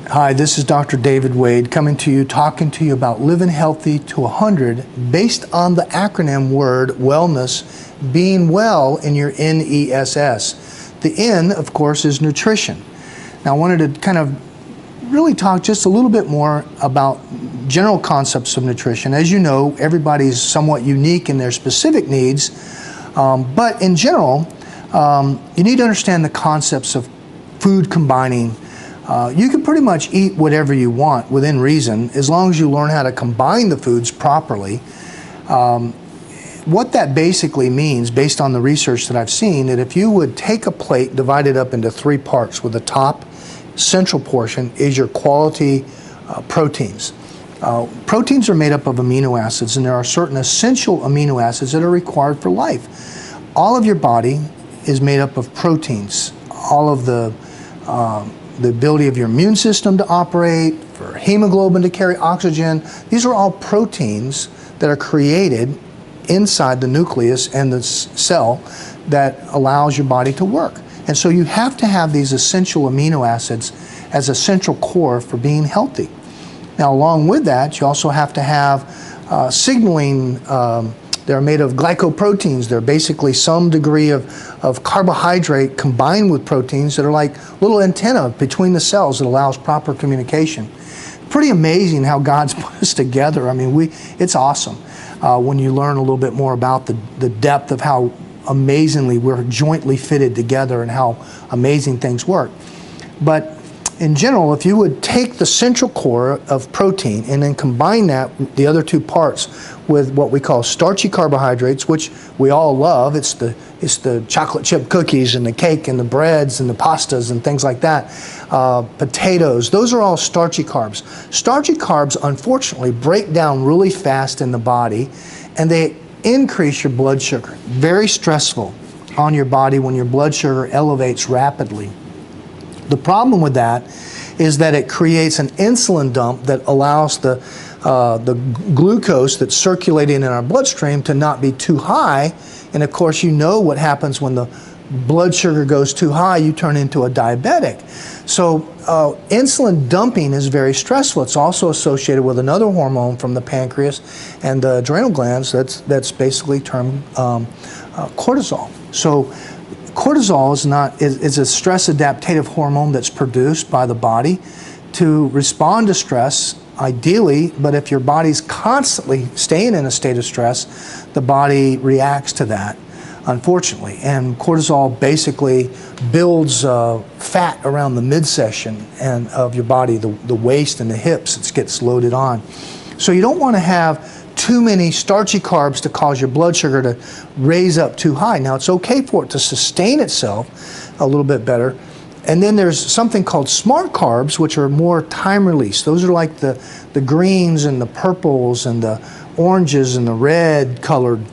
Hi, this is Dr. David Wade coming to you, talking to you about living healthy to 100 based on the acronym word wellness, being well in your NESS. The N, of course, is nutrition. Now, I wanted to kind of really talk just a little bit more about general concepts of nutrition. As you know, everybody's somewhat unique in their specific needs, but in general, you need to understand the concepts of food combining. You can pretty much eat whatever you want within reason as long as you learn how to combine the foods properly. What that basically means, based on the research that I've seen, that if you would take a plate, divide it up into 3 parts, with the top central portion is your quality proteins. Proteins are made up of amino acids, and there are certain essential amino acids that are required for life. All of your body is made up of proteins. All of the ability of your immune system to operate, for hemoglobin to carry oxygen, these are all proteins that are created inside the nucleus and the cell that allows your body to work. And so you have to have these essential amino acids as a central core for being healthy. Now, along with that, you also have to have signaling. They're made of glycoproteins. They're basically some degree of carbohydrate combined with proteins that are like little antenna between the cells that allows proper communication. Pretty amazing how God's put us together. I mean, it's awesome when you learn a little bit more about the depth of how amazingly we're jointly fitted together and how amazing things work. But in general, if you would take the central core of protein and then combine that, the other 2 parts, with what we call starchy carbohydrates, which we all love. It's the chocolate chip cookies and the cake and the breads and the pastas and things like that. Potatoes, those are all starchy carbs. Starchy carbs, unfortunately, break down really fast in the body, and they increase your blood sugar. Very stressful on your body when your blood sugar elevates rapidly. The problem with that is that it creates an insulin dump that allows the glucose that's circulating in our bloodstream to not be too high. And of course, you know what happens when the blood sugar goes too high, you turn into a diabetic. So insulin dumping is very stressful. It's also associated with another hormone from the pancreas and the adrenal glands that's basically termed cortisol. So cortisol is a stress adaptative hormone that's produced by the body to respond to stress, ideally, but if your body's constantly staying in a state of stress, the body reacts to that, unfortunately. And cortisol basically builds fat around the midsection and of your body, the waist and the hips. It gets loaded on. So you don't want to have too many starchy carbs to cause your blood sugar to raise up too high. Now, it's okay for it to sustain itself a little bit better. And then there's something called smart carbs, which are more time release. Those are like the greens and the purples and the oranges and the red colored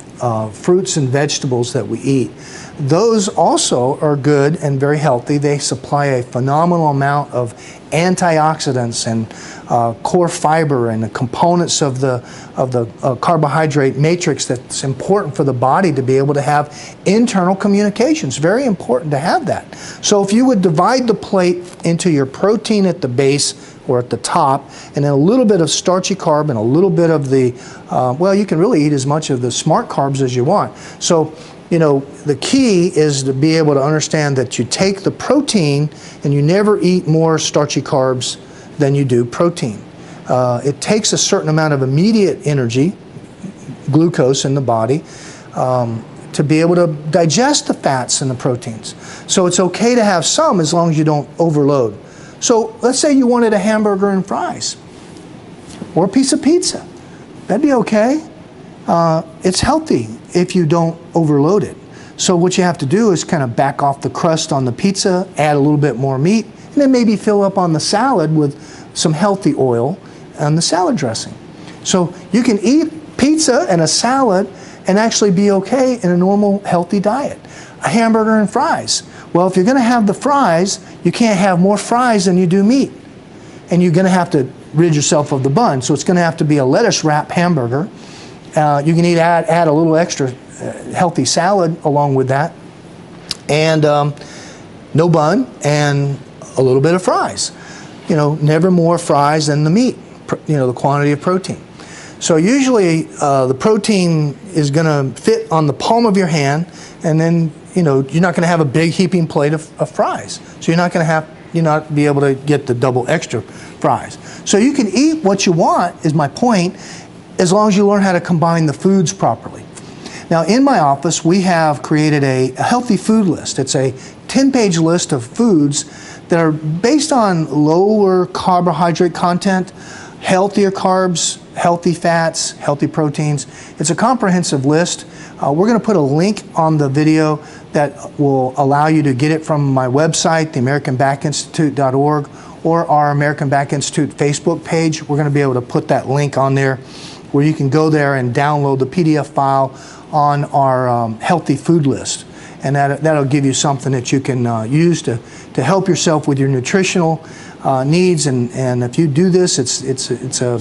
fruits and vegetables that we eat. Those also are good and very healthy. They supply a phenomenal amount of antioxidants and core fiber and the components of the carbohydrate matrix that's important for the body to be able to have internal communications. Very important to have that. So if you would divide the plate into your protein at the base or at the top, and then a little bit of starchy carb and a little bit of the, well, you can really eat as much of the smart carbs as you want. So, you know, the key is to be able to understand that you take the protein and you never eat more starchy carbs than you do protein. It takes a certain amount of immediate energy, glucose in the body, to be able to digest the fats and the proteins. So it's okay to have some as long as you don't overload. So let's say you wanted a hamburger and fries or a piece of pizza. That'd be okay. It's healthy if you don't overload it. So what you have to do is kind of back off the crust on the pizza, add a little bit more meat, and then maybe fill up on the salad with some healthy oil and the salad dressing. So you can eat pizza and a salad and actually be okay in a normal, healthy diet. A hamburger and fries. Well, if you're going to have the fries, you can't have more fries than you do meat. And you're going to have to rid yourself of the bun. So it's going to have to be a lettuce wrap hamburger. You can add a little extra healthy salad along with that. And no bun and a little bit of fries. never more fries than the meat, the quantity of protein. So usually the protein is going to fit on the palm of your hand, and then you're not going to have a big heaping plate of fries. So you're not be able to get the double extra fries. So you can eat what you want, is my point, as long as you learn how to combine the foods properly. Now in my office we have created a healthy food list. It's a 10-page list of foods that are based on lower carbohydrate content, healthier carbs, healthy fats, healthy proteins. It's a comprehensive list. We're going to put a link on the video that will allow you to get it from my website, theamericanbackinstitute.org, or our American Back Institute Facebook page. We're going to be able to put that link on there where you can go there and download the PDF file on our healthy food list. And that'll give you something that you can use to help yourself with your nutritional needs. And if you do this, it's a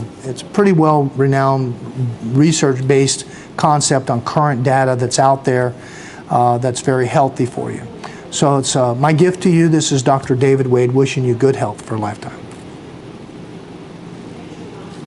pretty well renowned research-based concept on current data that's out there that's very healthy for you. So it's my gift to you. This is Dr. David Wade wishing you good health for a lifetime.